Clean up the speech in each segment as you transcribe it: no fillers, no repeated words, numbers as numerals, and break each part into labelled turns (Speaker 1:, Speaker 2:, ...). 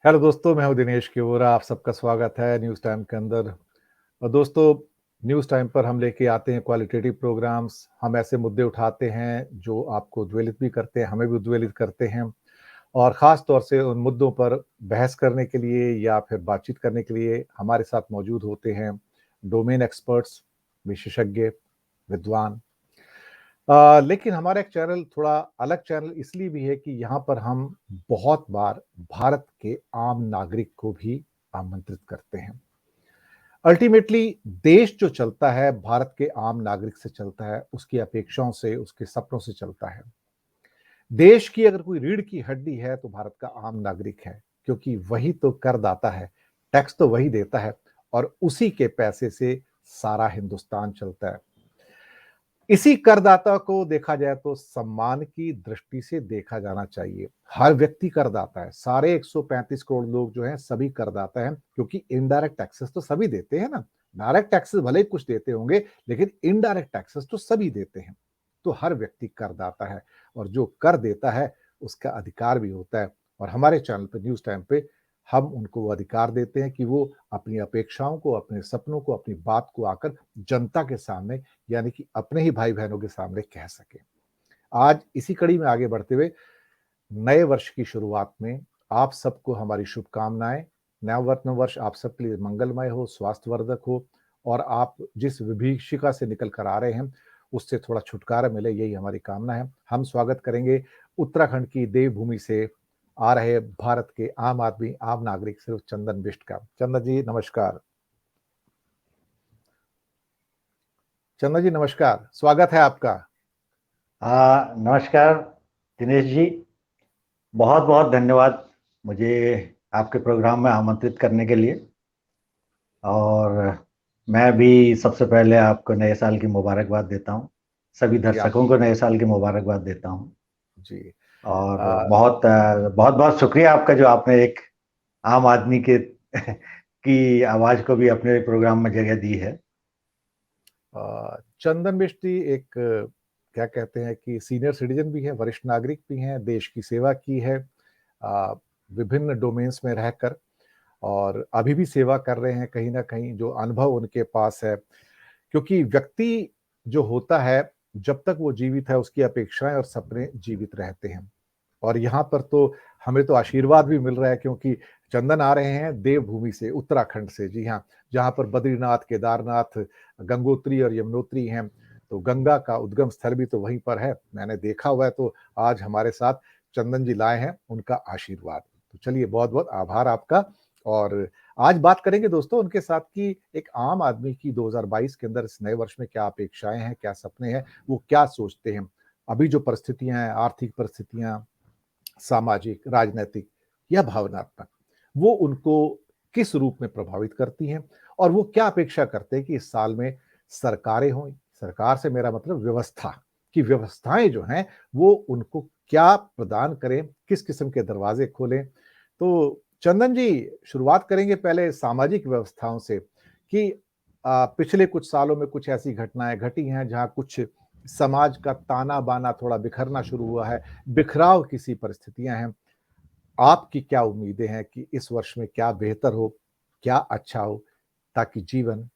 Speaker 1: Hello दोस्तों, मैं हूं दिनेश केवरा। आप सबका स्वागत है न्यूज़ टाइम के अंदर। और दोस्तों, न्यूज़ टाइम पर हम लेके आते हैं क्वालिटेटिव प्रोग्राम्स। हम ऐसे मुद्दे उठाते हैं जो आपको उद्वेलित भी करते हैं, हमें भी उद्वेलित करते हैं। और ख़ास तौर से उन मुद्दों पर बहस करने के लिए या फिर बातचीत करने के लिए हमारे साथ मौजूद होते हैं डोमेन एक्सपर्ट्स, विशेषज्ञ, विद्वान। लेकिन हमारा एक चैनल थोड़ा अलग चैनल इसलिए भी है कि यहाँ पर हम बहुत बार भारत के आम नागरिक को भी आमंत्रित करते हैं। अल्टीमेटली देश जो चलता है भारत के आम नागरिक से चलता है, उसकी अपेक्षाओं से, उसके सपनों से चलता है। देश की अगर कोई रीढ़ की हड्डी है तो भारत का आम नागरिक है, क्योंकि वही तो करदाता है, टैक्स तो वही देता है और उसी के पैसे से सारा हिंदुस्तान चलता है। इसी करदाता को देखा जाए तो सम्मान की दृष्टि से देखा जाना चाहिए। हर व्यक्ति करदाता है, सारे 135 करोड़ लोग जो हैं सभी करदाता हैं, क्योंकि इनडायरेक्ट टैक्सेस तो सभी देते हैं ना। डायरेक्ट टैक्सेस भले ही कुछ देते होंगे, लेकिन इनडायरेक्ट टैक्सेस तो सभी देते हैं। तो हर व्यक्ति करदाता है और जो कर देता है उसका अधिकार भी होता है। और हमारे चैनल पे, न्यूज़ टाइम पे, हम उनको वो अधिकार देते हैं कि वो अपनी अपेक्षाओं को, अपने सपनों को, अपनी बात को आकर जनता के सामने, यानी कि अपने ही भाई बहनों के सामने कह सके। आज इसी कड़ी में आगे बढ़ते हुए नए वर्ष की शुरुआत में आप सबको हमारी शुभकामनाएं। नया वर्ष आप सबके लिए मंगलमय हो, स्वास्थ्यवर्धक हो और आप जिस विभीषिका से निकल कर आ रहे हैं उससे थोड़ा छुटकारा मिले, यही हमारी कामना है। हम स्वागत करेंगे उत्तराखंड की देवभूमि से आ रहे भारत के आम आदमी, आम नागरिक सिर्फ चंदन बिष्ट का। चंदन जी नमस्कार। चंदन जी नमस्कार, स्वागत है आपका।
Speaker 2: नमस्कार दिनेश जी। बहुत बहुत धन्यवाद मुझे आपके प्रोग्राम में आमंत्रित करने के लिए। और मैं भी सबसे पहले आपको नए साल की मुबारकबाद देता हूँ। सभी
Speaker 1: जी आप
Speaker 2: दर्शकों को नए साल की मुबारकबाद देता हूँ।
Speaker 1: जी
Speaker 2: और बहुत बहुत बहुत शुक्रिया आपका, जो आपने एक आम आदमी के की आवाज़ को भी अपने प्रोग्राम में जगह दी है।
Speaker 1: चंदन बिष्टी एक क्या कहते हैं कि सीनियर सिटीजन भी है, वरिष्ठ नागरिक भी हैं, देश की सेवा की है विभिन्न डोमेन्स में रहकर, और अभी भी सेवा कर रहे हैं। कहीं ना कहीं जो अनुभव उनके पास है, क्योंकि व्यक्ति जो होता है जब तक वो जीवित है उसकी अपेक्षाएं और सपने जीवित रहते हैं। और यहाँ पर तो हमें तो आशीर्वाद भी मिल रहा है, क्योंकि चंदन आ रहे हैं देवभूमि से, उत्तराखंड से। जी हाँ, जहाँ पर बद्रीनाथ, केदारनाथ, गंगोत्री और यमुनोत्री हैं। तो गंगा का उद्गम स्थल भी तो वहीं पर है, मैंने देखा हुआ है। तो आज हमारे साथ चंदन जी लाए हैं उनका आशीर्वाद। तो चलिए, बहुत बहुत आभार आपका। और आज बात करेंगे दोस्तों उनके साथ कि एक आम आदमी की 2022 के अंदर, इस नए वर्ष में क्या अपेक्षाएं हैं, क्या सपने हैं, वो क्या सोचते हैं। अभी जो परिस्थितियां हैं, आर्थिक परिस्थितियां, सामाजिक, राजनैतिक या भावनात्मक, वो उनको किस रूप में प्रभावित करती हैं, और वो क्या अपेक्षा करते हैं कि इस साल में सरकारें हों, सरकार से मेरा मतलब व्यवस्था, कि व्यवस्थाएं जो हैं वो उनको क्या प्रदान करें, किस किस्म के दरवाजे खोलें। तो चंदन जी, शुरुआत करेंगे पहले सामाजिक व्यवस्थाओं से कि पिछले कुछ सालों में कुछ ऐसी घटनाएं घटी हैं जहां कुछ समाज का ताना बाना थोड़ा बिखरना शुरू हुआ है, बिखराव की सी परिस्थितियां हैं। आपकी क्या उम्मीदें हैं कि इस वर्ष में क्या बेहतर हो, क्या अच्छा हो, ताकि जीवन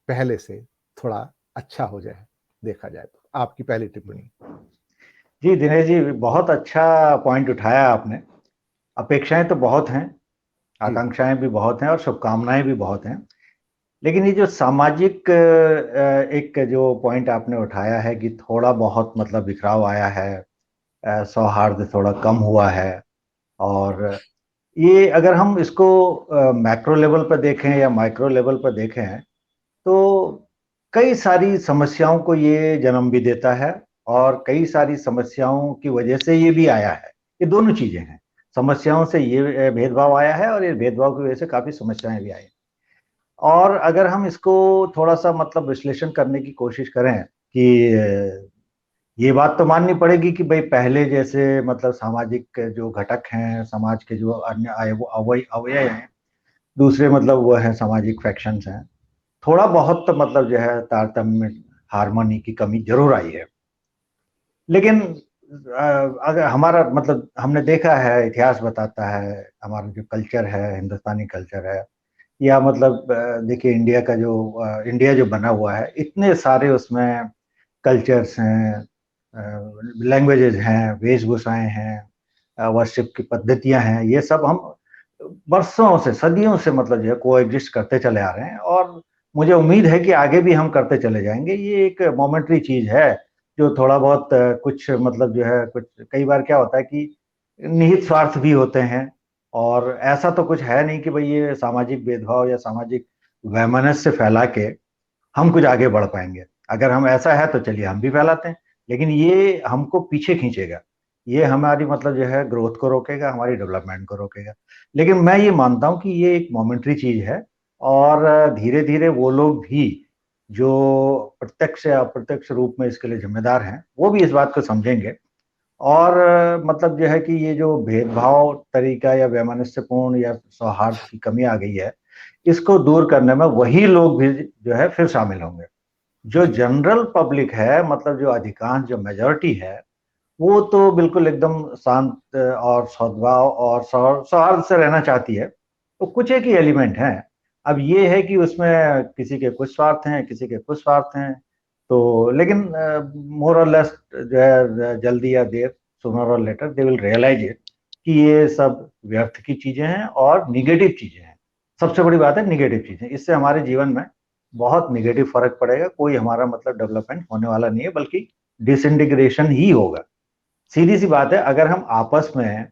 Speaker 1: पहले से थोड़ा अच्छा हो जाए, देखा जाए तो। आपकी पहली टिप्पणी।
Speaker 2: जी दिनेश जी, बहुत अच्छा पॉइंट उठाया आपने। अपेक्षाएं तो बहुत हैं,
Speaker 1: जी
Speaker 2: आकांक्षाएं भी बहुत हैं और शुभकामनाएं भी बहुत हैं। लेकिन ये जो सामाजिक एक जो पॉइंट आपने उठाया है कि थोड़ा बहुत मतलब बिखराव आया है, सौहार्द थोड़ा कम हुआ है। और ये अगर हम इसको मैक्रो लेवल पर देखें या माइक्रो लेवल पर देखें, तो कई सारी समस्याओं को ये जन्म भी देता है और कई सारी समस्याओं की वजह से ये भी आया है। ये दोनों चीजें हैं। समस्याओं से ये भेदभाव आया है और ये भेदभाव की वजह से काफी समस्याएं भी आई हैं। और अगर हम इसको थोड़ा सा मतलब विश्लेषण करने की कोशिश करें कि ये बात तो माननी पड़ेगी कि भाई पहले जैसे मतलब सामाजिक जो घटक हैं, समाज के जो अन्य अवयव हैं, दूसरे मतलब वो है सामाजिक फैक्शंस हैं, थोड़ा बहुत तो मतलब जो है तारतम्य, हार्मनी की कमी जरूर आई है। लेकिन अगर हमारा मतलब हमने देखा है, इतिहास बताता है, हमारा जो कल्चर है, हिंदुस्तानी कल्चर है, या मतलब देखिए इंडिया का जो इंडिया जो बना हुआ है, इतने सारे उसमें कल्चर्स हैं, लैंग्वेजेस हैं, वेशभूषाएं हैं, वर्शिप की पद्धतियां हैं, ये सब हम वर्षों से, सदियों से मतलब जो है को एग्जिस्ट करते चले आ रहे हैं, और मुझे उम्मीद है कि आगे भी हम करते चले जाएंगे। ये एक मोमेंट्री चीज है, जो थोड़ा बहुत कुछ मतलब जो है, कुछ कई बार क्या होता है कि निहित स्वार्थ भी होते हैं, और ऐसा तो कुछ है नहीं कि भाई ये सामाजिक भेदभाव या सामाजिक वैमनस्य फैला के हम कुछ आगे बढ़ पाएंगे। अगर हम ऐसा है तो चलिए हम भी फैलाते हैं, लेकिन ये हमको पीछे खींचेगा, ये हमारी मतलब जो है ग्रोथ को रोकेगा, हमारी डेवलपमेंट को रोकेगा। लेकिन मैं ये मानता हूँ कि ये एक मोमेंट्री चीज है, और धीरे धीरे वो लोग भी जो प्रत्यक्ष या अप्रत्यक्ष रूप में इसके लिए जिम्मेदार हैं, वो भी इस बात को समझेंगे, और मतलब जो है कि ये जो भेदभाव तरीका या वैमनस्यपूर्ण या सौहार्द की कमी आ गई है, इसको दूर करने में वही लोग भी जो है फिर शामिल होंगे। जो
Speaker 1: जी।
Speaker 2: जनरल पब्लिक है, मतलब जो अधिकांश जो मेजोरिटी है, वो तो बिल्कुल एकदम शांत और सद्भाव और सौहार्द से रहना चाहती है। तो कुछ एक ही एलिमेंट हैं। अब ये है कि उसमें किसी के कुछ स्वार्थ हैं, किसी के कुछ स्वार्थ हैं। तो लेकिन मोर और लेस जो है, जल्दी या देर, सूनर और later they will realise it, कि ये सब व्यर्थ की चीजें हैं और निगेटिव चीजें हैं। सबसे बड़ी बात है निगेटिव चीजें, इससे हमारे जीवन में बहुत निगेटिव फर्क पड़ेगा। कोई हमारा मतलब डेवलपमेंट होने वाला नहीं है, बल्कि डिसइंटीग्रेशन ही होगा। सीधी सी बात है, अगर हम आपस में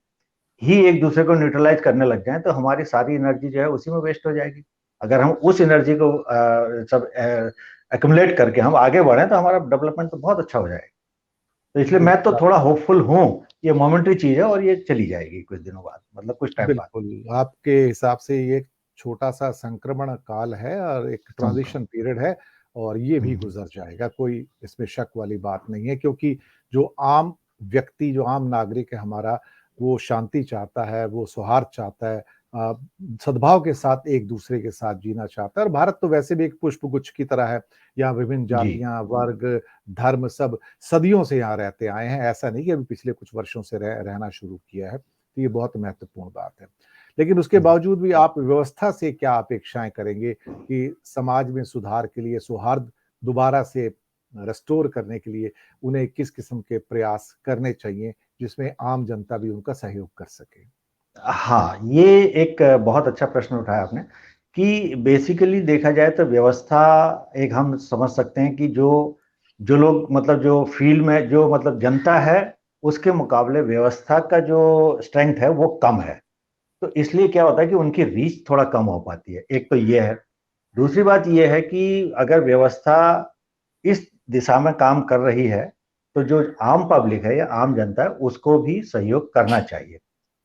Speaker 2: ही एक दूसरे को न्यूट्रलाइज करने लग जाएं तो हमारी सारी एनर्जी जो है उसी में वेस्ट हो जाएगी। अगर हम उस एनर्जी को सब एक्युमुलेट करके हम आगे बढ़े तो हमारा डेवलपमेंट तो बहुत अच्छा हो जाएगा। तो इसलिए मैं तो
Speaker 1: बिल्कुल
Speaker 2: थोड़ा होपफुल हूँ। ये मोमेंट्री चीज है और ये चली जाएगी कुछ दिनों बाद, मतलब कुछ टाइम बाद।
Speaker 1: बिल्कुल आपके हिसाब से ये एक छोटा सा संक्रमण काल है और एक
Speaker 2: संक्रमण।
Speaker 1: ट्रांजिशन पीरियड है, और ये भी
Speaker 2: हम्म।
Speaker 1: गुजर जाएगा, कोई इसमें शक वाली बात नहीं है। क्योंकि जो आम व्यक्ति, जो आम नागरिक है हमारा, वो शांति चाहता है, वो सौहार्द चाहता है, अ, सद्भाव के साथ एक दूसरे के साथ जीना चाहता है। और भारत तो वैसे भी एक पुष्प गुच्छ की तरह है, यहाँ विभिन्न
Speaker 2: जी।
Speaker 1: जातियां, वर्ग, धर्म सब सदियों से यहाँ रहते आए हैं। ऐसा नहीं कि अभी पिछले कुछ वर्षों से रहना शुरू किया है। तो ये बहुत महत्वपूर्ण बात है। लेकिन उसके
Speaker 2: हम्म।
Speaker 1: बावजूद भी आप व्यवस्था से क्या अपेक्षाएं करेंगे कि समाज में सुधार के लिए, सौहार्द दोबारा से रेस्टोर करने के लिए उन्हें किस किस्म के प्रयास करने चाहिए, जिसमें आम जनता भी उनका सहयोग कर सके?
Speaker 2: हाँ, ये एक बहुत अच्छा प्रश्न उठाया आपने, कि बेसिकली देखा जाए तो व्यवस्था एक हम समझ सकते हैं कि जो जो लोग मतलब जो फील्ड में जो मतलब जनता है, उसके मुकाबले व्यवस्था का जो स्ट्रेंथ है वो कम है। तो इसलिए क्या होता है कि उनकी रीच थोड़ा कम हो पाती है। एक तो ये है। दूसरी बात ये है कि अगर व्यवस्था इस दिशा में काम कर रही है, तो जो आम पब्लिक है या आम जनता है उसको भी सहयोग करना चाहिए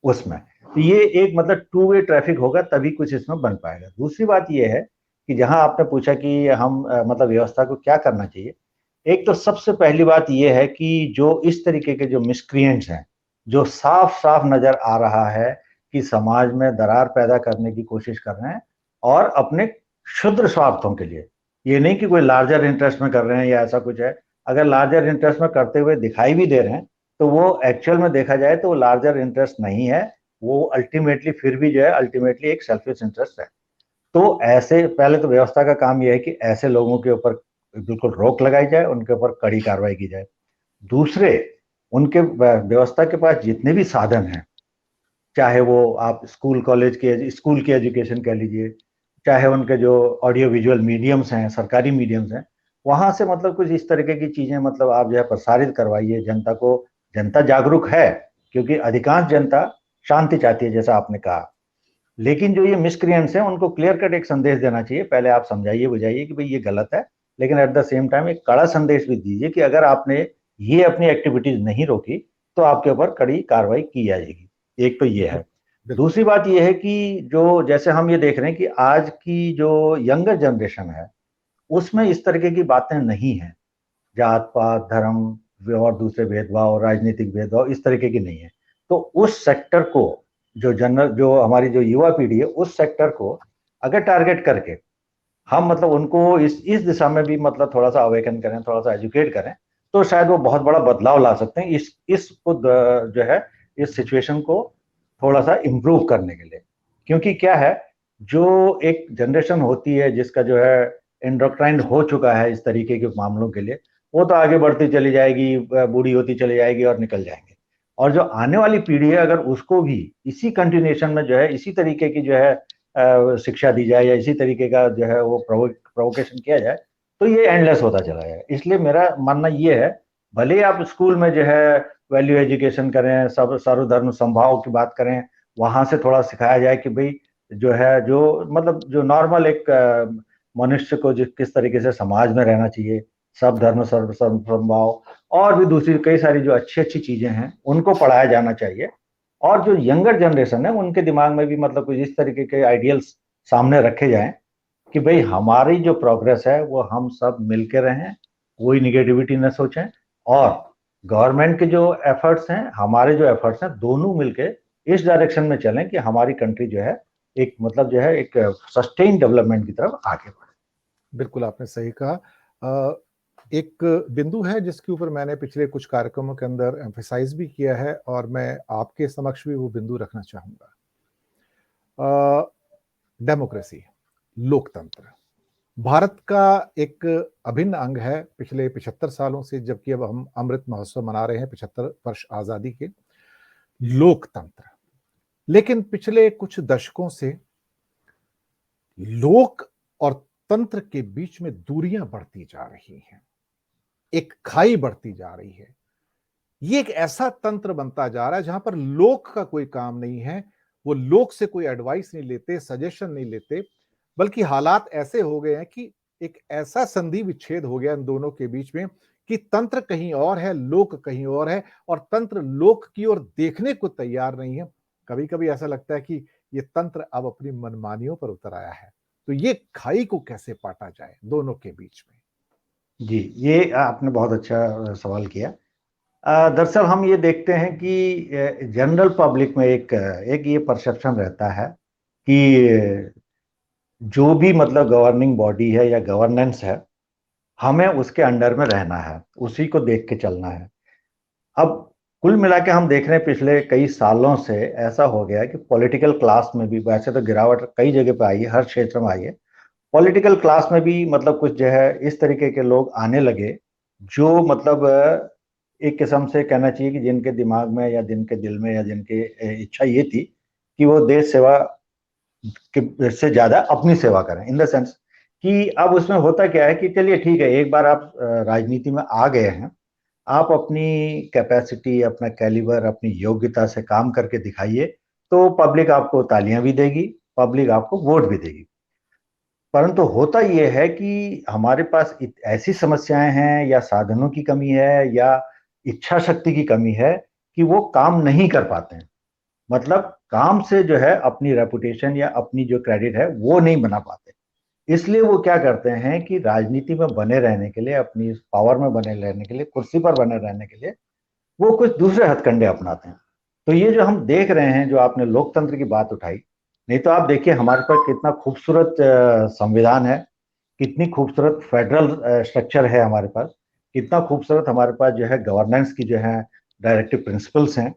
Speaker 2: उसमें। तो ये एक मतलब टू वे ट्रैफिक होगा, तभी कुछ इसमें बन पाएगा। दूसरी बात ये है कि जहां आपने पूछा कि हम मतलब व्यवस्था को क्या करना चाहिए, एक तो सबसे पहली बात ये है कि जो इस तरीके के जो मिसक्रिएंट्स हैं, जो साफ साफ नजर आ रहा है कि समाज में दरार पैदा करने की कोशिश कर रहे हैं, और अपने क्षुद्र स्वार्थों के लिए, ये नहीं कि कोई लार्जर इंटरेस्ट में कर रहे हैं या ऐसा कुछ है। अगर लार्जर इंटरेस्ट में करते हुए दिखाई भी दे रहे हैं, तो वो एक्चुअल में देखा जाए तो वो लार्जर इंटरेस्ट नहीं है। वो अल्टीमेटली फिर भी जो है अल्टीमेटली एक सेल्फिश इंटरेस्ट है। तो ऐसे पहले तो व्यवस्था का काम यह है कि ऐसे लोगों के ऊपर बिल्कुल रोक लगाई जाए, उनके ऊपर कड़ी कार्रवाई की जाए। दूसरे, उनके व्यवस्था के पास जितने भी साधन हैं, चाहे वो आप स्कूल कॉलेज के स्कूल की एजुकेशन कह लीजिए, चाहे उनके जो ऑडियो विजुअल मीडियम्स हैं, सरकारी मीडियम्स हैं, वहां से मतलब कुछ इस तरीके की चीजें मतलब आप जो है प्रसारित करवाइए जनता को। जनता जागरूक है, क्योंकि अधिकांश जनता शांति चाहती है जैसा आपने कहा। लेकिन जो ये मिसक्रिएंट्स हैं उनको क्लियर कट एक संदेश देना चाहिए। पहले आप समझाइए बुझाइए कि भाई ये गलत है, लेकिन एट द सेम टाइम एक कड़ा संदेश भी दीजिए कि अगर आपने ये अपनी एक्टिविटीज नहीं रोकी तो आपके ऊपर कड़ी कार्रवाई की जाएगी। एक तो ये है।
Speaker 1: बिल्कुल।
Speaker 2: दूसरी बात ये है कि जो जैसे हम ये देख रहे हैं कि आज की जो यंगर जनरेशन है, उसमें इस तरीके की बातें नहीं है। जात पात धर्म और दूसरे भेदभाव, राजनीतिक भेदभाव इस तरीके की नहीं है। तो उस सेक्टर को, जो हमारी जो युवा पीढ़ी है, उस सेक्टर को अगर टारगेट करके हम मतलब उनको इस दिशा में भी मतलब थोड़ा सा अवेकन करें, थोड़ा सा एजुकेट करें, तो शायद वो बहुत बड़ा बदलाव ला सकते हैं इसको जो है इस सिचुएशन को थोड़ा सा इम्प्रूव करने के लिए। क्योंकि क्या है, जो एक जनरेशन होती है जिसका जो है एंडोक्राइन हो चुका है इस तरीके के मामलों के लिए, वो तो आगे बढ़ती चली जाएगी, बूढ़ी होती चली जाएगी और निकल जाएंगे। और जो आने वाली पीढ़ी है, अगर उसको भी इसी कंटिन्यूएशन में जो है इसी तरीके की जो है शिक्षा दी जाए या इसी तरीके का जो है वो प्रोवोकेशन किया जाए, तो ये एंडलेस होता चला जाएगा। इसलिए मेरा मानना ये है, भले ही आप स्कूल में जो है वैल्यू एजुकेशन करें, सब सर्वधर्म समभाव की बात करें, वहां से थोड़ा सिखाया जाए कि भाई जो है जो मतलब जो नॉर्मल एक मनुष्य को जो किस तरीके से समाज में रहना चाहिए, सब धर्म सर्व समभाव, और भी दूसरी कई सारी जो अच्छी अच्छी चीजें हैं उनको पढ़ाया जाना चाहिए। और जो यंगर जनरेशन है उनके दिमाग में भी मतलब कुछ इस तरीके के आइडियल्स सामने रखे जाएं कि भाई हमारी जो प्रोग्रेस है वो हम सब मिलकर रहें, कोई निगेटिविटी न सोचें, और गवर्नमेंट के जो एफर्ट्स हैं, हमारे जो एफर्ट्स हैं, दोनों मिलके इस डायरेक्शन में चलें कि हमारी कंट्री जो है एक मतलब जो है एक सस्टेन डेवलपमेंट की तरफ आगे बढ़े।
Speaker 1: बिल्कुल आपने सही कहा। एक बिंदु है जिसके ऊपर मैंने पिछले कुछ कार्यक्रमों के अंदर एम्फेसाइज भी किया है और मैं आपके समक्ष भी वो बिंदु रखना चाहूंगा। डेमोक्रेसी, लोकतंत्र भारत का एक अभिन्न अंग है पिछले 75 सालों से, जबकि अब हम अमृत महोत्सव मना रहे हैं 75 वर्ष आजादी के। लोकतंत्र, लेकिन पिछले कुछ दशकों से लोक और तंत्र के बीच में दूरियां बढ़ती जा रही हैं, एक खाई बढ़ती जा रही है। ये एक ऐसा तंत्र बनता जा रहा है जहां पर लोक का कोई काम नहीं है, वो लोक से कोई एडवाइस नहीं लेते, सजेशन नहीं लेते, बल्कि हालात ऐसे हो गए हैं कि एक ऐसा संधि विच्छेद हो गया इन दोनों के बीच में कि तंत्र कहीं और है, लोक कहीं और है, और तंत्र लोक की ओर देखने को तैयार नहीं है। कभी कभी ऐसा लगता है कि ये तंत्र अब अपनी मनमानियों पर उतर आया है। तो ये खाई को कैसे पाटा जाए दोनों के बीच में?
Speaker 2: जी, ये आपने बहुत अच्छा सवाल किया। दरअसल हम ये देखते हैं कि जनरल पब्लिक में एक एक ये परसेप्शन रहता है कि जो भी मतलब गवर्निंग बॉडी है या गवर्नेंस है, हमें उसके अंडर में रहना है, उसी को देख के चलना है। अब कुल मिला के हम देख रहे हैं पिछले कई सालों से ऐसा हो गया है कि पॉलिटिकल क्लास में भी, वैसे तो गिरावट कई जगह पे आई है, हर क्षेत्र में आई है, पॉलिटिकल क्लास में भी मतलब कुछ जो है इस तरीके के लोग आने लगे जो मतलब एक किस्म से कहना चाहिए कि जिनके दिमाग में या जिनके दिल में या जिनके इच्छा ये थी कि वो देश सेवा से ज्यादा अपनी सेवा करें, इन द सेंस कि अब उसमें होता क्या है कि चलिए ठीक है, एक बार आप राजनीति में आ गए हैं, आप अपनी कैपेसिटी, अपना कैलिबर, अपनी योग्यता से काम करके दिखाइए, तो पब्लिक आपको तालियां भी देगी, पब्लिक आपको वोट भी देगी। परंतु होता यह है कि हमारे पास ऐसी समस्याएं हैं या साधनों की कमी है या इच्छा शक्ति की कमी है कि वो काम नहीं कर पाते हैं। मतलब काम से जो है अपनी रेपुटेशन या अपनी जो क्रेडिट है वो नहीं बना पाते। इसलिए वो क्या करते हैं कि राजनीति में बने रहने के लिए, अपनी पावर में बने रहने के लिए, कुर्सी पर बने रहने के लिए वो कुछ दूसरे हथकंडे अपनाते हैं। तो ये जो हम देख रहे हैं, जो आपने लोकतंत्र की बात उठाई, नहीं तो आप देखिए हमारे पास कितना खूबसूरत संविधान है, कितनी खूबसूरत फेडरल स्ट्रक्चर है हमारे पास, कितना खूबसूरत हमारे पास जो है गवर्नेंस की जो है डायरेक्टिव प्रिंसिपल्स हैं।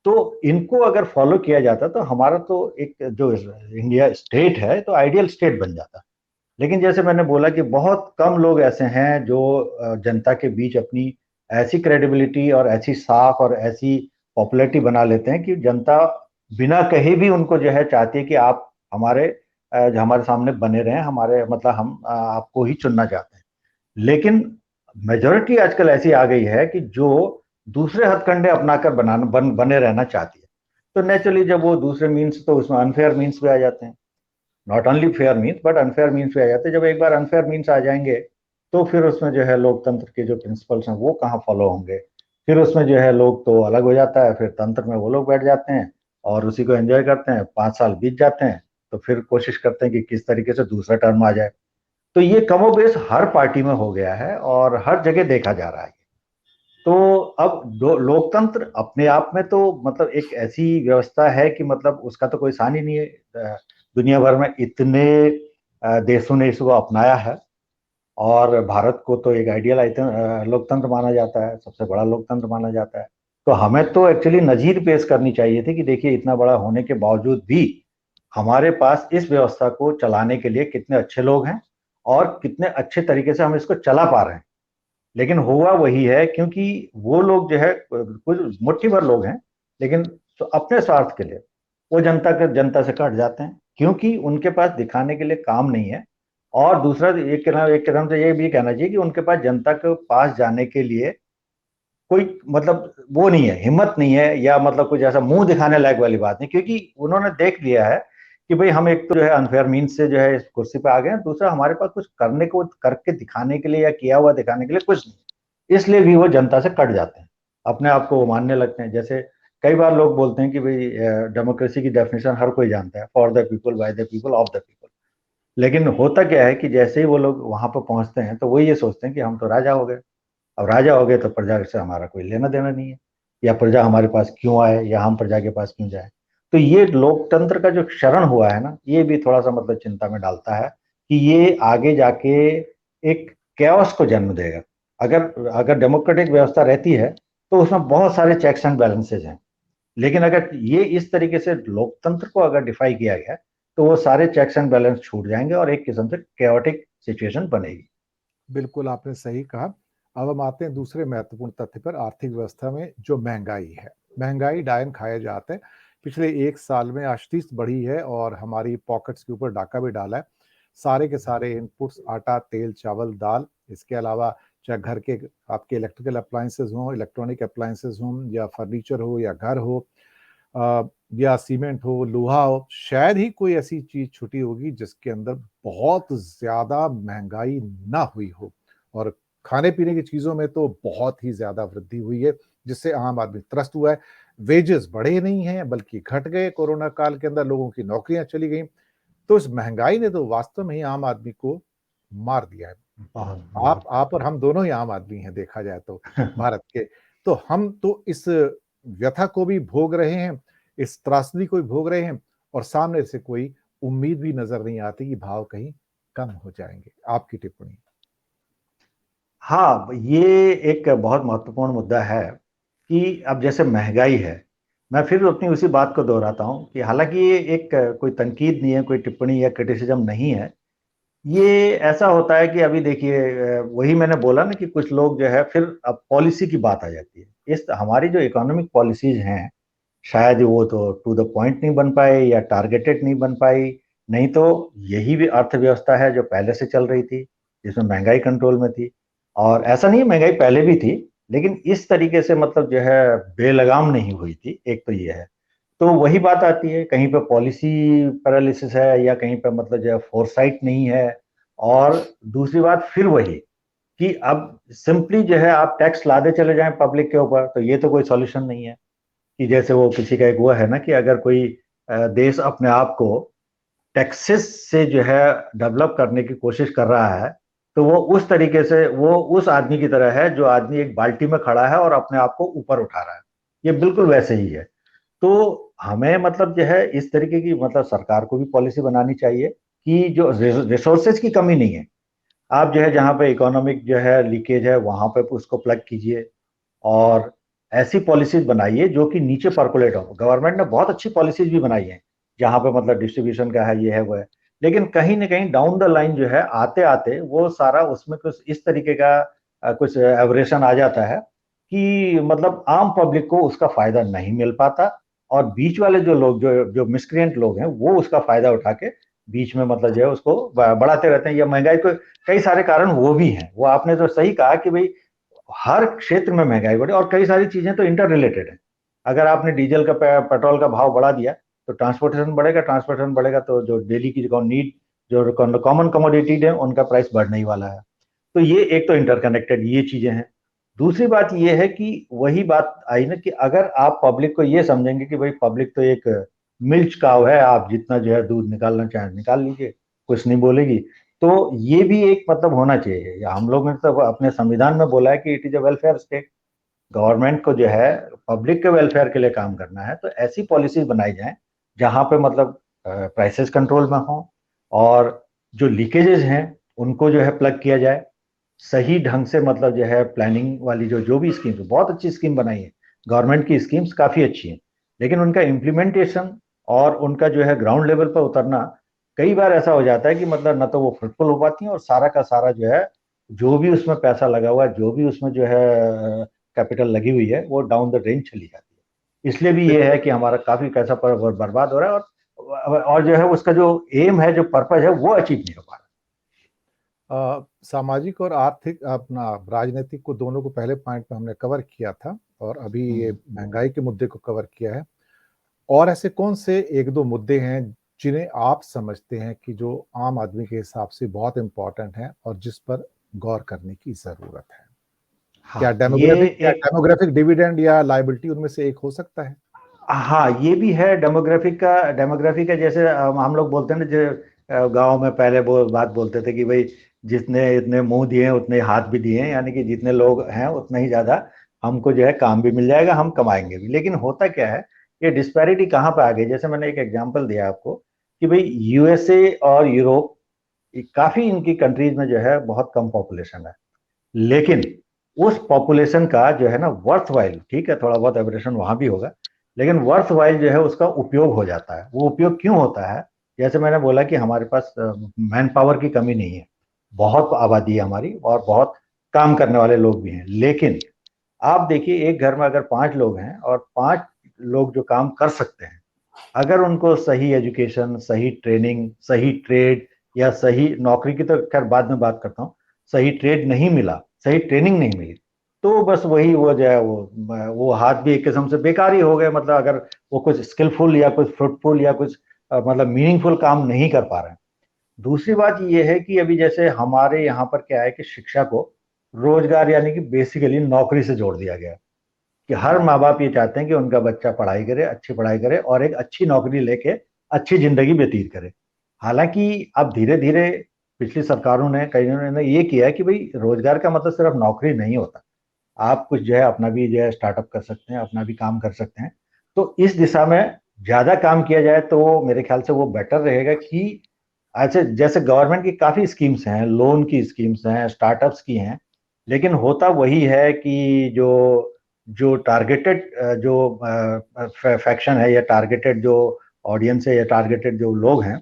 Speaker 2: तो इनको अगर फॉलो किया जाता तो हमारा तो एक जो इंडिया स्टेट है तो आइडियल स्टेट बन जाता। लेकिन जैसे मैंने बोला कि बहुत कम लोग ऐसे हैं जो जनता के बीच अपनी ऐसी क्रेडिबिलिटी और ऐसी साख और ऐसी पॉपुलैरिटी बना लेते हैं कि जनता बिना कहे भी उनको जो है चाहती है कि आप हमारे सामने बने रहें, हमारे मतलब हम आपको ही चुनना चाहते हैं। लेकिन मेजोरिटी आजकल ऐसी आ गई है कि जो दूसरे हथकंडे अपनाकर बने रहना चाहती है। तो नेचुरली जब वो दूसरे मीन्स, तो उसमें अनफेयर मीन्स भी आ जाते हैं। Not only fair means but unfair means भी आ जाते हैं। जब एक बार अनफेयर मीन्स आ जाएंगे तो फिर उसमें जो है लोकतंत्र के जो प्रिंसिपल्स हैं वो कहाँ फॉलो होंगे। फिर उसमें जो है लोग तो अलग हो जाता है, फिर तंत्र में वो लोग बैठ जाते हैं और उसी को एंजॉय करते हैं। 5 साल बीत जाते हैं तो फिर कोशिश करते हैं कि किस तरीके से दूसरा टर्म आ जाए। तो ये कमोबेश हर पार्टी में हो गया है और हर जगह देखा जा रहा है। तो अब लोकतंत्र अपने आप में तो मतलब एक ऐसी व्यवस्था है कि मतलब उसका तो कोई सानी नहीं है। दुनिया भर में इतने देशों ने इसको अपनाया है और भारत को तो एक आइडियल लोकतंत्र माना जाता है, सबसे बड़ा लोकतंत्र माना जाता है। तो हमें तो एक्चुअली नजीर पेश करनी चाहिए थी कि देखिए इतना बड़ा होने के बावजूद भी हमारे पास इस व्यवस्था को चलाने के लिए कितने अच्छे लोग हैं और कितने अच्छे तरीके से हम इसको चला पा रहे हैं। लेकिन हुआ वही है, क्योंकि वो लोग जो है कुछ मुट्ठी भर लोग हैं, लेकिन तो अपने स्वार्थ के लिए वो जनता से कट जाते हैं, क्योंकि उनके पास दिखाने के लिए काम नहीं है। और दूसरा एक कदम से ये भी कहना चाहिए कि उनके पास जनता के पास जाने के लिए कोई मतलब वो नहीं है, हिम्मत नहीं है, या मतलब कुछ ऐसा मुंह दिखाने लायक वाली बात नहीं, क्योंकि उन्होंने देख लिया है कि भाई हम एक तो जो है अनफेयर मीन्स से जो है इस कुर्सी पे आ गए हैं, दूसरा हमारे पास कुछ करने को करके दिखाने के लिए या किया हुआ दिखाने के लिए कुछ नहीं, इसलिए भी वो जनता से कट जाते हैं, अपने आप को वो मानने लगते हैं। जैसे कई बार लोग बोलते हैं कि भाई डेमोक्रेसी की डेफिनेशन हर कोई जानता है, for the people, by the people, of the people. लेकिन होता क्या है कि जैसे ही वो लोग वहां पर पहुंचते हैं तो वो ये सोचते हैं कि हम तो राजा हो गए, अब राजा हो गए तो प्रजा से हमारा कोई लेना देना नहीं है, या प्रजा हमारे पास क्यों आए, या हम प्रजा के पास क्यों जाए। तो ये लोकतंत्र का जो क्षरण हुआ है ना, ये भी थोड़ा सा मतलब चिंता में डालता है कि ये आगे जाके एक कैओस को जन्म देगा। अगर अगर डेमोक्रेटिक व्यवस्था रहती है तो उसमें बहुत सारे चेक्स एंड बैलेंसेज हैं, लेकिन अगर ये इस तरीके से लोकतंत्र को अगर डिफाई किया गया तो वो सारे चेक्स एंड बैलेंस छूट जाएंगे और एक किस्म से कैओटिक सिचुएशन बनेगी।
Speaker 1: बिल्कुल आपने सही कहा। अब हम आते हैं दूसरे महत्वपूर्ण तथ्य पर, आर्थिक व्यवस्था में जो महंगाई है। महंगाई डायन खाया जाता है। पिछले एक साल में आशीष बढ़ी है और हमारी पॉकेट्स के ऊपर डाका भी डाला है। सारे के सारे इनपुट्स, आटा, तेल, चावल, दाल, इसके अलावा चाहे घर के आपके इलेक्ट्रिकल अप्लायंसेज हों, इलेक्ट्रॉनिक अप्लायंसेज हों, या फर्नीचर हो, या घर हो, या सीमेंट हो, लोहा हो, शायद ही कोई ऐसी चीज छुटी होगी जिसके अंदर बहुत ज्यादा महंगाई ना हुई हो। और खाने पीने की चीजों में तो बहुत ही ज्यादा वृद्धि हुई है, जिससे आम आदमी त्रस्त हुआ है। वेजेस बढ़े नहीं हैं बल्कि घट गए। कोरोना काल के अंदर लोगों की नौकरियां चली गई। तो इस महंगाई ने तो वास्तव में ही आम आदमी को मार दिया है।
Speaker 2: बहुत
Speaker 1: आप
Speaker 2: बहुत
Speaker 1: आप और हम दोनों ही आम आदमी हैं देखा जाए तो, भारत के। तो हम तो इस व्यथा को भी भोग रहे हैं, इस त्रासदी को भी भोग रहे हैं, और सामने से कोई उम्मीद भी नजर नहीं आती कि भाव कहीं कम हो जाएंगे। आपकी टिप्पणी।
Speaker 2: हाँ, ये एक बहुत महत्वपूर्ण मुद्दा है कि अब जैसे महंगाई है, मैं फिर अपनी उसी बात को दोहराता हूँ कि हालांकि ये एक कोई तनकीद नहीं है, कोई टिप्पणी या क्रिटिसिज्म नहीं है। ये ऐसा होता है कि अभी देखिए वही मैंने बोला ना कि कुछ लोग जो है, फिर अब पॉलिसी की बात आ जाती है। इस हमारी जो इकोनॉमिक पॉलिसीज हैं, शायद वो तो टू द पॉइंट नहीं बन पाए या टारगेटेड नहीं बन पाई। नहीं तो यही भी अर्थव्यवस्था है जो पहले से चल रही थी, जिसमें महंगाई कंट्रोल में थी। और ऐसा नहीं है, महंगाई पहले भी थी, लेकिन इस तरीके से मतलब जो है बेलगाम नहीं हुई थी। एक तो ये है। तो वही बात आती है, कहीं पे पॉलिसी पैरालिसिस है, या कहीं पे मतलब जो है फोरसाइट नहीं है। और दूसरी बात फिर वही कि अब सिंपली जो है आप टैक्स लादे चले जाएं पब्लिक के ऊपर, तो ये तो कोई सॉल्यूशन नहीं है। कि जैसे वो किसी का एक वो है ना कि अगर कोई देश अपने आप को टैक्सेस से जो है डेवलप करने की कोशिश कर रहा है, तो वो उस तरीके से वो उस आदमी की तरह है जो आदमी एक बाल्टी में खड़ा है और अपने आप को ऊपर उठा रहा है। ये बिल्कुल वैसे ही है। तो हमें मतलब जो है इस तरीके की मतलब सरकार को भी पॉलिसी बनानी चाहिए कि जो रिसोर्सेज की कमी नहीं है, आप जो है जहाँ पे इकोनॉमिक जो है लीकेज है वहां पे उसको प्लग कीजिए, और ऐसी पॉलिसीज बनाइए जो कि नीचे परकोलेट हो। गवर्नमेंट ने बहुत अच्छी पॉलिसीज भी बनाई है जहां पे मतलब डिस्ट्रीब्यूशन का है, ये है वो है, लेकिन कहीं ना कहीं डाउन द लाइन जो है आते आते वो सारा उसमें कुछ इस तरीके का कुछ एवरेशन आ जाता है कि मतलब आम पब्लिक को उसका फायदा नहीं मिल पाता, और बीच वाले जो लोग जो जो मिसक्रिएंट लोग हैं वो उसका फायदा उठा के बीच में मतलब जो है उसको बढ़ाते रहते हैं। या महंगाई को कई सारे कारण वो भी हैं, वो आपने तो सही कहा कि भाई हर क्षेत्र में महंगाई बढ़ी, और कई सारी चीजें तो इंटर रिलेटेड है। अगर आपने डीजल का पेट्रोल का भाव बढ़ा दिया तो ट्रांसपोर्टेशन बढ़ेगा, ट्रांसपोर्टेशन बढ़ेगा तो जो डेली की जो नीड जो कॉमन कमोडिटीज है उनका प्राइस बढ़ने ही वाला है। तो ये एक तो इंटरकनेक्टेड ये चीजें हैं। दूसरी बात ये है कि वही बात आई ना कि अगर आप पब्लिक को ये समझेंगे कि भाई पब्लिक तो एक मिल्च काव है, आप जितना जो है दूध निकालना चाहें निकाल लीजिए, कुछ नहीं बोलेगी। तो ये भी एक मतलब होना चाहिए, या हम लोग ने तो अपने संविधान में बोला है कि it is a welfare state. Government को जो है पब्लिक के वेलफेयर के लिए काम करना है, तो ऐसी पॉलिसीज बनाई जाए जहां पे मतलब प्राइसेस कंट्रोल में हो, और जो लीकेजेस हैं उनको जो है प्लग किया जाए, सही ढंग से मतलब जो है प्लानिंग वाली जो जो भी स्कीम, बहुत अच्छी स्कीम बनाई है, गवर्नमेंट की स्कीम्स काफी अच्छी हैं, लेकिन उनका इम्प्लीमेंटेशन और उनका जो है ग्राउंड लेवल पर उतरना कई बार ऐसा हो जाता है कि मतलब ना तो वो फ्रूटफुल हो पाती हैं, और सारा का सारा जो है जो भी उसमें पैसा लगा हुआ है, जो भी उसमें जो है कैपिटल लगी हुई है, वो डाउन द ड्रेन चली जाती है। इसलिए भी ये है कि हमारा काफी पैसा बर्बाद हो रहा है, और जो है उसका जो एम है, जो पर्पज है, वो अचीव नहीं हो पा रहा।
Speaker 1: सामाजिक और आर्थिक अपना राजनीतिक को दोनों को पहले पॉइंट पे हमने कवर किया था, और अभी ये महंगाई के मुद्दे को कवर किया है। और ऐसे कौन से एक दो मुद्दे हैं जिन्हें आप समझते हैं कि जो आम आदमी के हिसाब से बहुत इंपॉर्टेंट हैं और जिस पर गौर करने की जरूरत है? क्या
Speaker 2: हाँ, ये एक,
Speaker 1: डेमोग्राफिक डिविडेंड या लायबिलिटी उनमें से एक हो सकता है?
Speaker 2: हाँ, ये भी है डेमोग्राफी का जैसे हम लोग बोलते हैं ना, जो गांव में पहले वो बात बोलते थे कि भाई जितने इतने मुंह दिए हैं उतने हाथ भी दिए हैं, यानी कि जितने लोग हैं उतना ही ज्यादा हमको जो है काम भी मिल जाएगा, हम कमाएंगे भी। लेकिन होता क्या है, ये डिस्पैरिटी कहाँ पे आ गई? जैसे मैंने एक एग्जांपल दिया आपको कि भाई यूएसए और यूरोप, काफी इनकी कंट्रीज में जो है बहुत कम पॉपुलेशन है, लेकिन उस पॉपुलेशन का जो है ना वर्थ वाइल, ठीक है थोड़ा बहुत एवरेशन वहां भी होगा, लेकिन वर्थ वाइल जो है उसका उपयोग हो जाता है। वो उपयोग क्यों होता है? जैसे मैंने बोला कि हमारे पास मैन पावर की कमी नहीं है, बहुत आबादी है हमारी, और बहुत काम करने वाले लोग भी हैं। लेकिन आप देखिए, एक घर में अगर 5 लोग हैं और 5 लोग जो काम कर सकते हैं, अगर उनको सही एजुकेशन, सही ट्रेनिंग, सही ट्रेड, या सही नौकरी की तो खैर बाद में बात करता हूँ, सही ट्रेड नहीं मिला, सही ट्रेनिंग नहीं मिली, तो बस वही वो जो है वो हाथ भी एक किस्म से बेकार ही हो गए। मतलब अगर वो कुछ स्किलफुल या कुछ फ्रूटफुल या कुछ मतलब मीनिंगफुल काम नहीं कर पा रहे हैं। दूसरी बात ये है कि अभी जैसे हमारे यहाँ पर क्या है कि शिक्षा को रोजगार यानी कि बेसिकली नौकरी से जोड़ दिया गया है, कि हर माँ बाप ये चाहते हैं कि उनका बच्चा पढ़ाई करे, अच्छी पढ़ाई करे, और एक अच्छी नौकरी लेके अच्छी जिंदगी व्यतीत करे। हालांकि अब धीरे धीरे पिछली सरकारों ने, कई ने ये किया है कि भाई रोजगार का मतलब सिर्फ नौकरी नहीं होता, आप कुछ जो है अपना भी जो है स्टार्टअप कर सकते हैं, अपना भी काम कर सकते हैं। तो इस दिशा में ज्यादा काम किया जाए तो मेरे ख्याल से वो बेटर रहेगा कि अच्छा, जैसे गवर्नमेंट की काफी स्कीम्स हैं, लोन की स्कीम्स हैं, स्टार्टअप्स की हैं, लेकिन होता वही है कि जो जो टारगेटेड जो फैक्शन है, या टारगेटेड जो ऑडियंस है, या टारगेटेड जो लोग हैं,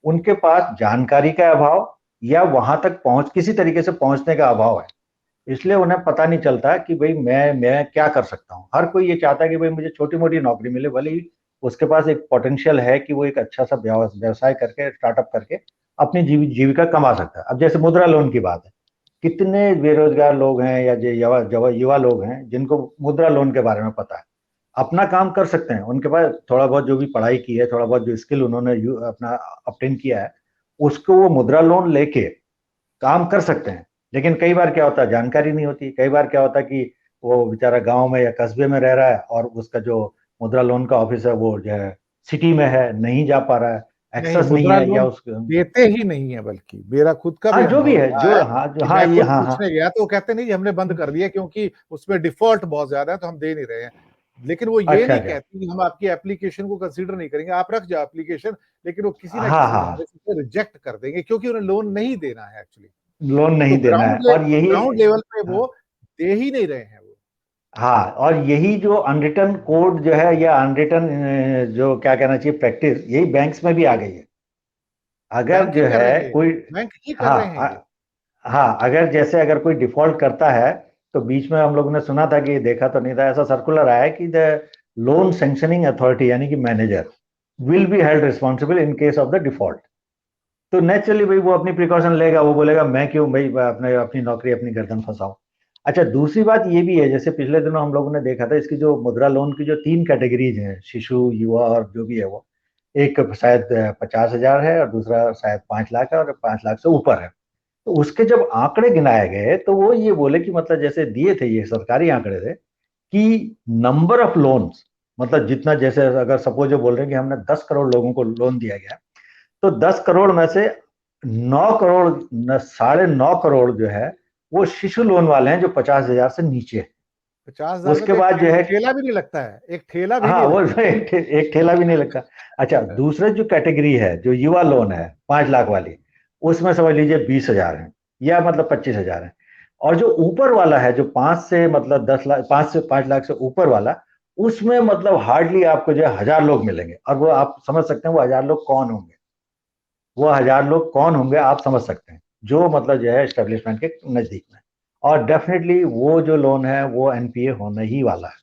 Speaker 2: उनके पास जानकारी का अभाव, या वहां तक पहुंच किसी तरीके से पहुंचने का अभाव है। इसलिए उन्हें पता नहीं चलता कि भाई मैं क्या कर सकता हूँ। हर कोई ये चाहता है कि भाई मुझे छोटी मोटी नौकरी मिले, भले ही उसके पास एक पोटेंशियल है कि वो एक अच्छा सा व्यवसाय करके, स्टार्टअप करके अपनी जीविका कमा सकता है। अब जैसे मुद्रा लोन की बात है, कितने बेरोजगार लोग हैं या जो युवा युवा लोग हैं जिनको मुद्रा लोन के बारे में पता है, अपना काम कर सकते हैं, उनके पास थोड़ा बहुत जो भी पढ़ाई की है, थोड़ा बहुत जो स्किल उन्होंने अपना अपटेन किया है, उसको वो मुद्रा लोन लेके काम कर सकते हैं। लेकिन कई बार क्या होता है, जानकारी नहीं होती। कई बार क्या होता है कि वो बेचारा गांव में या कस्बे में रह रहा है, और उसका जो मुद्रा लोन का ऑफिस है वो जो है सिटी में है, नहीं जा पा रहा है,
Speaker 1: नहीं,
Speaker 2: एक्सेस नहीं
Speaker 1: मुद्रा
Speaker 2: है, या
Speaker 1: लोन
Speaker 2: उस,
Speaker 1: देते ही नहीं है, बल्कि मेरा खुद का
Speaker 2: हाँ
Speaker 1: भी
Speaker 2: जो
Speaker 1: अनुभव
Speaker 2: भी है,
Speaker 1: रहा
Speaker 2: जो
Speaker 1: है
Speaker 2: हाँ जो
Speaker 1: कि
Speaker 2: हाँ
Speaker 1: मैं
Speaker 2: ये
Speaker 1: खुद
Speaker 2: हाँ हाँ
Speaker 1: पूछने गया तो वो कहते नहीं, हमने बंद कर दिया क्योंकि उसमें डिफॉल्ट बहुत ज्यादा है तो हम दे नहीं रहे हैं। लेकिन वो ये
Speaker 2: अच्छा
Speaker 1: नहीं
Speaker 2: अच्छा,
Speaker 1: कहती कि हम आपकी एप्लीकेशन को कंसीडर नहीं करेंगे, आप रख जाओ एप्लीकेशन, लेकिन वो किसी ना
Speaker 2: हाँ
Speaker 1: किसी
Speaker 2: हाँ,
Speaker 1: बहाने से रिजेक्ट कर देंगे क्योंकि उन्हें लोन नहीं देना है एक्चुअली।
Speaker 2: लोन
Speaker 1: तो
Speaker 2: नहीं देना है, और यही,
Speaker 1: ग्राउंड लेवल पे
Speaker 2: हाँ
Speaker 1: वो दे ही नहीं रहे हैं वो।
Speaker 2: हाँ, और यही जो अनरिटन कोड जो है, या अनरिटन जो क्या कहना चाहिए प्रैक्टिस, यही बैंक्स में भी आ गई है। अगर
Speaker 1: बैंक ही
Speaker 2: जो
Speaker 1: कर रहे
Speaker 2: है
Speaker 1: हैं,
Speaker 2: कोई,
Speaker 1: बैंक ही कर
Speaker 2: हाँ
Speaker 1: रहे हैं ये।
Speaker 2: हाँ, अगर जैसे अगर कोई डिफॉल्ट करता है, तो बीच में हम लोगों ने सुना था, कि देखा तो नहीं था, ऐसा सर्कुलर आया है कि द लोन सैंक्शनिंग अथॉरिटी यानी कि manager will be held responsible in case of the default. तो नेचुरली भाई वो अपनी प्रिकॉशन लेगा, वो बोलेगा मैं क्यों भाई अपने अपनी नौकरी अपनी गर्दन फंसाऊं। अच्छा, दूसरी बात ये भी है, जैसे पिछले दिनों हम लोगों ने देखा था, इसकी जो मुद्रा लोन की जो 3 कैटेगरीज हैं, शिशु, युवा और जो भी है वो, एक शायद 50,000 है, और दूसरा शायद 5 लाख है, और 5 लाख से ऊपर है। तो उसके जब आंकड़े गिनाए गए, तो वो ये बोले कि मतलब जैसे दिए थे, ये सरकारी आंकड़े थे, कि नंबर ऑफ लोन्स, मतलब जितना, जैसे अगर सपोज बोल रहे हैं कि हमने 10 करोड़ लोगों को लोन दिया गया, तो 10 करोड़ में से 9 करोड़, 9.5 करोड़ जो है वो शिशु लोन वाले हैं, जो 50,000 से नीचे है।
Speaker 1: 50,000 में
Speaker 2: उसके
Speaker 1: तो एक
Speaker 2: बाद जो है,
Speaker 1: ठेला भी नहीं लगता है, एक ठेला भी
Speaker 2: हाँ
Speaker 1: नहीं
Speaker 2: वो
Speaker 1: लगता है।
Speaker 2: एक ठेला भी नहीं लगता। अच्छा, दूसरे जो कैटेगरी है, जो युवा लोन है 5 लाख वाली, उसमें समझ लीजिए 20,000 है, या मतलब 25,000 है। और जो ऊपर वाला है, जो 5 से मतलब 10 लाख, 5 से ऊपर वाला, उसमें मतलब हार्डली आपको जो है 1,000 लोग मिलेंगे। और वो आप समझ सकते हैं वो 1,000 लोग कौन होंगे, वो 1,000 लोग कौन होंगे आप समझ सकते हैं, जो मतलब जो है एस्टेब्लिशमेंट के नजदीक में। और डेफिनेटली वो जो लोन है वो एनपीए होने ही वाला है।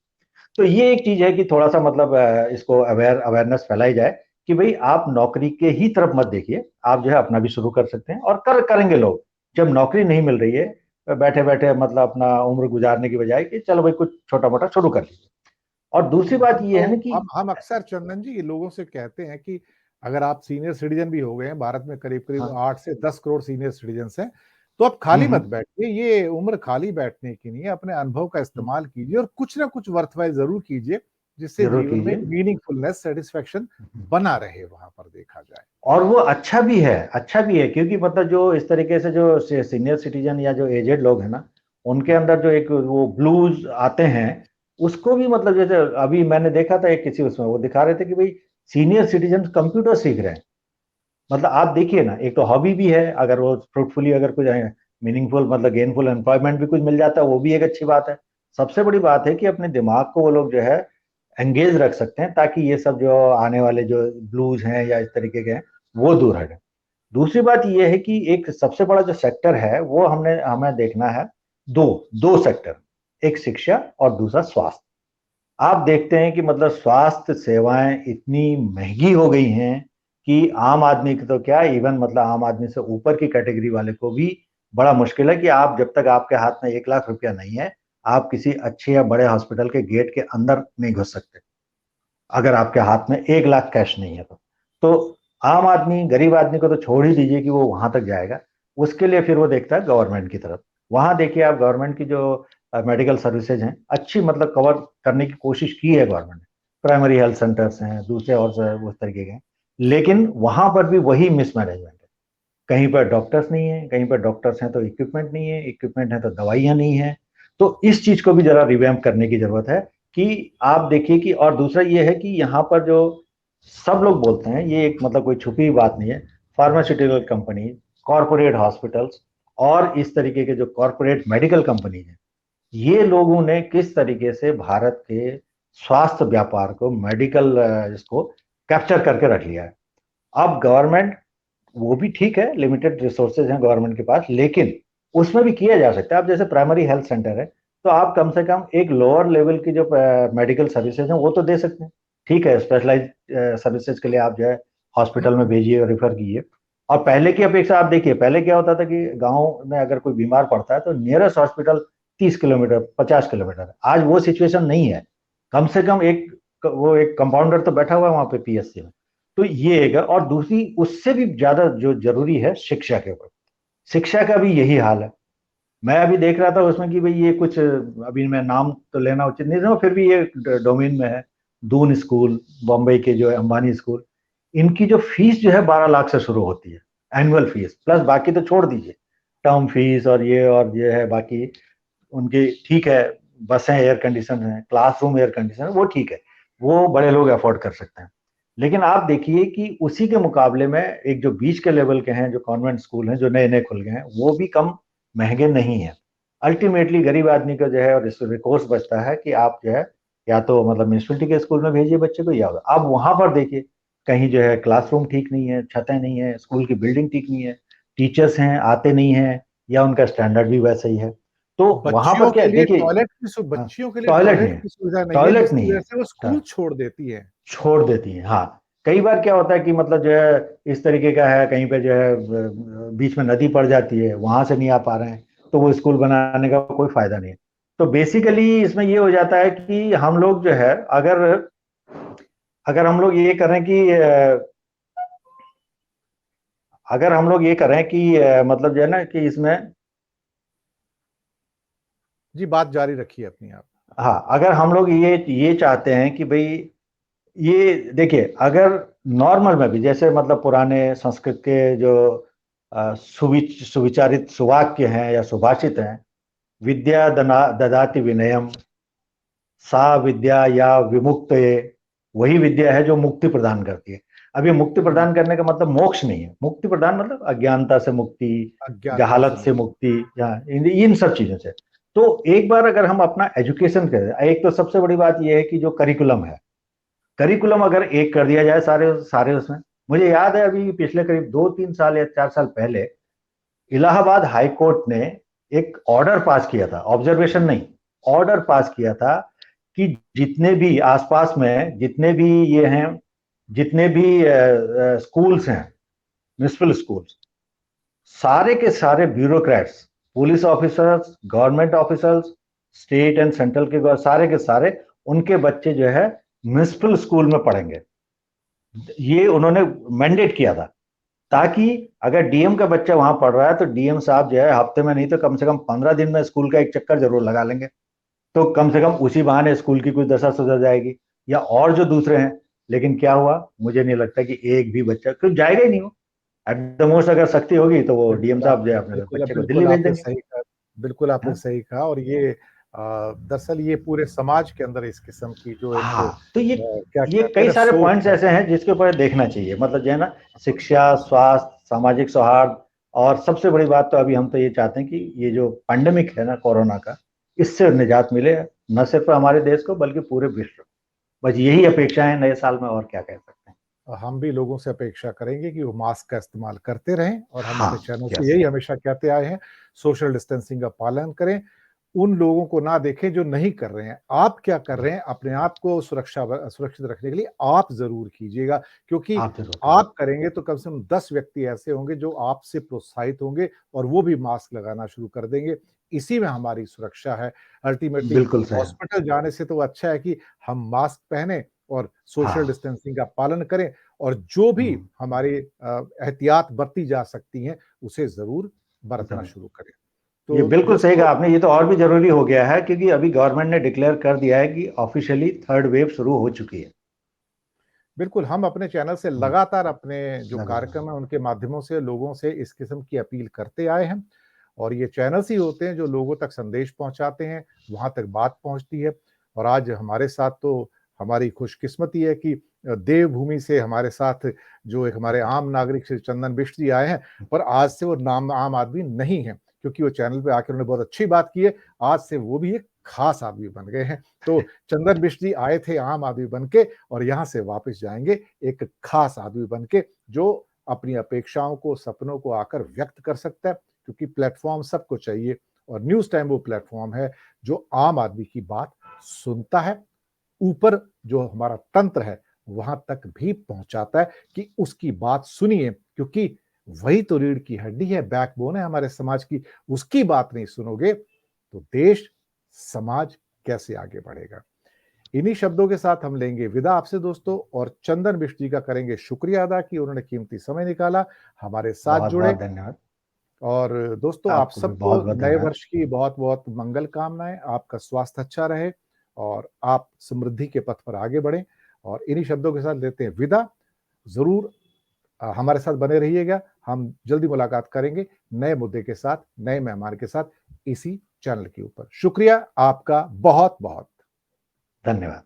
Speaker 2: तो ये एक चीज है कि थोड़ा सा मतलब इसको अवेयरनेस फैलाई जाए कि भाई आप नौकरी के ही तरफ मत देखिए, आप जो है अपना भी शुरू कर सकते हैं। और करेंगे लोग, जब नौकरी नहीं मिल रही है बैठे बैठे मतलब अपना उम्र गुजारने की बजाय कि चलो भाई कुछ छोटा मोटा शुरू कर लीजिए। और दूसरी बात
Speaker 1: हम
Speaker 2: ये
Speaker 1: तो
Speaker 2: है ना कि
Speaker 1: हम अक्सर चंदन जी लोगों से कहते हैं कि अगर आप सीनियर सिटीजन भी हो गए हैं, भारत में करीब करीब
Speaker 2: हाँ,
Speaker 1: 8 से 10 करोड़ सीनियर सिटीजन हैं, तो आप खाली मत बैठिए, ये उम्र खाली बैठने की नहीं है, अपने अनुभव का इस्तेमाल कीजिए और कुछ ना कुछ वर्थवाइल जरूर कीजिए, जिससे
Speaker 2: जरूर
Speaker 1: जीवन में
Speaker 2: कीजिए।
Speaker 1: मीनिंगफुलनेस, सेटिस्फेक्शन बना रहे वहां पर देखा जाए।
Speaker 2: और वो अच्छा भी है, अच्छा भी है, क्योंकि मतलब जो इस तरीके से जो सीनियर सिटीजन या जो एजेड लोग हैं ना, उनके अंदर जो एक वो ब्लूज आते हैं, उसको भी मतलब जैसे अभी मैंने देखा था एक किसी उसमें वो दिखा रहे थे कि भाई सीनियर सिटीजन कंप्यूटर सीख रहे हैं। मतलब आप देखिए ना, एक तो हॉबी भी है, अगर वो फ्रूटफुली अगर कुछ मीनिंगफुल मतलब गेनफुल एम्प्लॉयमेंट भी कुछ मिल जाता है, वो भी एक अच्छी बात है। सबसे बड़ी बात है कि अपने दिमाग को वो लोग जो है एंगेज रख सकते हैं, ताकि ये सब जो आने वाले जो ब्लूज हैं या इस तरीके के हैं वो दूर हटे। दूसरी बात ये है कि एक सबसे बड़ा जो सेक्टर है वो हमें देखना है, दो दो सेक्टर, एक शिक्षा और दूसरा स्वास्थ्य। आप देखते हैं कि मतलब स्वास्थ्य सेवाएं इतनी महंगी हो गई हैं कि आम आदमी की तो क्या, इवन मतलब आम आदमी से ऊपर की कैटेगरी वाले को भी बड़ा मुश्किल है कि आप जब तक आपके हाथ में 1 लाख रुपया नहीं है, आप किसी अच्छे या बड़े हॉस्पिटल के गेट के अंदर नहीं घुस सकते, अगर आपके हाथ में 1 लाख कैश नहीं है तो आम आदमी, गरीब आदमी को तो छोड़ ही दीजिए कि वो वहां तक जाएगा। उसके लिए फिर वो देखता है गवर्नमेंट की तरफ। वहां देखिए आप, गवर्नमेंट की जो मेडिकल सर्विसेज हैं अच्छी मतलब कवर करने की कोशिश की है गवर्नमेंट ने, प्राइमरी हेल्थ सेंटर्स हैं, दूसरे और उस तरीके के हैं, लेकिन वहां पर भी वही मिसमैनेजमेंट है। कहीं पर डॉक्टर्स नहीं है, कहीं पर डॉक्टर्स हैं तो इक्विपमेंट नहीं है, इक्विपमेंट है तो दवाइयां नहीं है। तो इस चीज को भी जरा रिवैम्प करने की जरूरत है कि आप देखिए कि, और दूसरा ये है कि यहाँ पर जो सब लोग बोलते हैं, ये एक मतलब कोई छुपी बात नहीं है, फार्मास्यूटिकल कंपनी, कॉरपोरेट हॉस्पिटल्स और इस तरीके के जो कॉरपोरेट मेडिकल कंपनी है, ये लोगों ने किस तरीके से भारत के स्वास्थ्य व्यापार को, मेडिकल इसको कैप्चर करके रख लिया है। अब गवर्नमेंट, वो भी ठीक है, लिमिटेड रिसोर्सेज हैं गवर्नमेंट के पास, लेकिन उसमें भी किया जा सकता है। अब जैसे प्राइमरी हेल्थ सेंटर है, तो आप कम से कम एक लोअर लेवल की जो मेडिकल सर्विसेज हैं वो तो दे सकते हैं। ठीक है, स्पेशलाइज सर्विसेज के लिए आप जो है हॉस्पिटल में भेजिए और रेफर कीजिए। और पहले की अपेक्षा आप देखिए, पहले क्या होता था कि गांव में अगर कोई बीमार पड़ता है तो नियरेस्ट हॉस्पिटल 30 किलोमीटर, 50 किलोमीटर है। आज वो सिचुएशन नहीं है। कम से कम एक, वो एक कंपाउंडर तो बैठा हुआ है वहां पे पीएससी में। तो ये एक है। और दूसरी उससे भी ज्यादा जो जरूरी है, शिक्षा के ऊपर, शिक्षा का भी यही हाल है। मैं अभी देख रहा था उसमें कि भाई ये कुछ, अभी मैं नाम तो लेना उचित नहीं था, फिर भी ये डोमेन में है, दून स्कूल, बॉम्बे के जो है अंबानी स्कूल, इनकी जो फीस जो है 12 लाख से शुरू होती है, एनुअल फीस, प्लस बाकी तो छोड़ दीजिए, टर्म फीस और ये है बाकी उनकी, ठीक है, बसें एयर कंडीशन है, क्लासरूम एयर कंडीशन है, वो ठीक है, वो बड़े लोग अफोर्ड कर सकते हैं। लेकिन आप देखिए कि उसी के मुकाबले में एक जो बीच के लेवल के हैं, जो कॉन्वेंट स्कूल हैं जो नए नए खुल गए हैं, वो भी कम महंगे नहीं हैं। अल्टीमेटली गरीब आदमी का जो है और रिकोर्स बचता है कि आप जो है या तो मतलब म्यूनसिपलिटी के स्कूल में भेजिए बच्चे को, या आप वहां पर देखिए कहीं जो है क्लासरूम ठीक नहीं है, छतें नहीं है, स्कूल की बिल्डिंग ठीक नहीं है, टीचर्स हैं आते नहीं है, या उनका स्टैंडर्ड भी वैसा ही है। तो वहां पर क्या है देखिए, हाँ,
Speaker 1: बच्चियों के लिए
Speaker 2: टॉयलेट नहीं
Speaker 1: टॉयलेट
Speaker 2: है,
Speaker 1: की सुविधा नहीं है,
Speaker 2: टॉयलेट
Speaker 1: जिसकी
Speaker 2: नहीं
Speaker 1: वजह
Speaker 2: है,
Speaker 1: से वो स्कूल
Speaker 2: हाँ,
Speaker 1: छोड़ देती है।
Speaker 2: छोड़ देती है। हाँ, कई बार क्या होता है कि मतलब जो है इस तरीके का है, कहीं पे जो है बीच में नदी पड़ जाती है, वहां से नहीं आ पा रहे हैं, तो वो स्कूल बनाने का कोई फायदा नहीं है। तो बेसिकली इसमें ये हो जाता है कि हम लोग जो है, अगर अगर हम लोग ये करें कि अगर हम लोग ये करें कि मतलब जो है ना कि इसमें,
Speaker 1: जी बात जारी रखिए अपनी आप।
Speaker 2: हाँ, अगर हम लोग ये चाहते हैं कि भाई, ये देखिए, अगर नॉर्मल में भी जैसे मतलब पुराने संस्कृत के जो सुविचारित सुवाक्य हैं या सुभाषित हैं, विद्या ददाति विनयम, सा विद्या या विमुक्त, वही विद्या है जो मुक्ति प्रदान करती है। अब ये मुक्ति प्रदान करने का मतलब मोक्ष नहीं है, मुक्ति प्रदान मतलब अज्ञानता से मुक्ति,
Speaker 1: अज्ञानता
Speaker 2: जहालत से मुक्ति, या इन सब चीजों से। तो एक बार अगर हम अपना एजुकेशन करें, एक तो सबसे बड़ी बात यह है कि जो करिकुलम है, करिकुलम अगर एक कर दिया जाए सारे सारे उसमें। मुझे याद है अभी पिछले करीब 2-3 साल या 4 साल पहले इलाहाबाद हाई कोर्ट ने एक ऑर्डर पास किया था, ऑब्जर्वेशन नहीं, ऑर्डर पास किया था कि जितने भी आसपास में जितने भी ये हैं, जितने भी स्कूल्स हैं, म्युनिसिपल स्कूल्स, सारे के सारे bureaucrats, police officers, government officers, state and central के सारे के सारे, उनके बच्चे जो है म्युनिसिपल स्कूल में पढ़ेंगे। ये उन्होंने मैंडेट किया था, ताकि अगर डीएम का बच्चा वहां पढ़ रहा है तो डीएम साहब जो है हफ्ते में नहीं तो कम से कम 15 दिन में स्कूल का एक चक्कर जरूर लगा लेंगे, तो कम से कम उसी बहाने स्कूल की कुछ दशा सुधर जाएगी। या और जो दूसरे हैं, लेकिन क्या हुआ, मुझे नहीं लगता कि एक भी बच्चा कुछ जाएगा ही नहीं। वो एट द मोस्ट अगर शक्ति होगी तो वो डीएम साहब जो है अपने बच्चे को दिल्ली भेज देंगे।
Speaker 1: बिल्कुल आपने सही कहा। और ये दरअसल ये पूरे समाज के अंदर इस किस्म की जो एक
Speaker 2: तो
Speaker 1: क्या
Speaker 2: ये
Speaker 1: कहते
Speaker 2: कई
Speaker 1: हैं
Speaker 2: सारे
Speaker 1: सोच
Speaker 2: पॉइंट्स
Speaker 1: है।
Speaker 2: ऐसे हैं जिसके ऊपर देखना चाहिए, मतलब जो है ना, शिक्षा, स्वास्थ्य, सामाजिक सौहार्द, और सबसे बड़ी बात तो अभी हम तो ये चाहते हैं कि ये जो पैंडेमिक है ना कोरोना का, इससे निजात मिले, न सिर्फ हमारे देश को बल्कि पूरे विश्व को। बस यही अपेक्षा है नए साल में, और क्या कह सकते हैं।
Speaker 1: हम भी लोगों से अपेक्षा करेंगे कि वो मास्क का इस्तेमाल करते रहें, और हम अपने चैनल से
Speaker 2: यस,
Speaker 1: यही हमेशा कहते आए हैं, सोशल डिस्टेंसिंग का पालन करें। उन लोगों को ना देखें जो नहीं कर रहे हैं। आप क्या कर रहे हैं अपने आप को सुरक्षित रखने के लिए, आप जरूर कीजिएगा, क्योंकि आप करेंगे तो कम से कम 10 व्यक्ति ऐसे होंगे जो आपसे प्रोत्साहित होंगे और वो भी मास्क लगाना शुरू कर देंगे। इसी में हमारी सुरक्षा है। अल्टीमेटली
Speaker 2: बिल्कुल सही।
Speaker 1: हॉस्पिटल जाने से तो अच्छा है कि हम मास्क पहने और सोशल डिस्टेंसिंग का पालन करें, और जो भी हमारी एहतियात बरती जा सकती हैं उसे जरूर बरतना शुरू करें। तो
Speaker 2: ये बिल्कुल सही
Speaker 1: दोस्तों,
Speaker 2: कहा आपने, ये तो और भी जरूरी हो गया है क्योंकि अभी गवर्नमेंट ने डिक्लेयर कर दिया है कि ऑफिशियली थर्ड वेव शुरू हो चुकी है।
Speaker 1: बिल्कुल हम अपने चैनल से लगातार अपने जो कार्यक्रम है उनके माध्यमों से लोगों से इस किस्म की अपील करते आए हैं, और ये चैनल्स ही होते हैं जो लोगों तक संदेश पहुंचाते हैं, वहां तक बात पहुंचती है। और आज हमारे साथ तो हमारी खुशकिस्मती है कि देवभूमि से हमारे साथ जो एक हमारे आम नागरिक श्री चंदन बिष्ट जी आए हैं, पर आज से वो नाम आम आदमी नहीं है, क्योंकि वो चैनल पे आकर उन्होंने बहुत अच्छी बात की है। आज से वो भी एक खास आदमी बन गए हैं। तो चंदन बिष्ट जी आए थे आम आदमी बन के, और यहाँ से वापस जाएंगे एक खास आदमी बन के, जो अपनी अपेक्षाओं को, सपनों को आकर व्यक्त कर सकता है, क्योंकि प्लेटफॉर्म सबको चाहिए। और न्यूज टाइम वो प्लेटफॉर्म है जो आम आदमी की बात सुनता है, ऊपर जो हमारा तंत्र है वहां तक भी पहुंचाता है कि उसकी बात सुनिए, क्योंकि वही तो रीढ़ की हड्डी है, बैकबोन है हमारे समाज की। उसकी बात नहीं सुनोगे तो देश, समाज कैसे आगे बढ़ेगा। इन्हीं शब्दों के साथ हम लेंगे विदा आपसे दोस्तों, और चंदन बिष्ट जी का करेंगे शुक्रिया अदा कि उन्होंने कीमती समय निकाला, हमारे साथ
Speaker 2: बहुत
Speaker 1: जुड़े।
Speaker 2: बहुत धन्यवाद।
Speaker 1: और दोस्तों, आप
Speaker 2: आपको भी
Speaker 1: सबको
Speaker 2: बहुत बहुत
Speaker 1: नए
Speaker 2: धन्यवाद।
Speaker 1: वर्ष की बहुत बहुत मंगल कामनाएं। आपका स्वास्थ्य अच्छा रहे और आप समृद्धि के पथ पर आगे बढ़ें। और इन्हीं शब्दों के साथ लेते हैं विदा। जरूर हमारे साथ बने रहिएगा। हम जल्दी मुलाकात करेंगे नए मुद्दे के साथ, नए मेहमान के साथ, इसी चैनल के ऊपर। शुक्रिया आपका बहुत बहुत।
Speaker 2: धन्यवाद।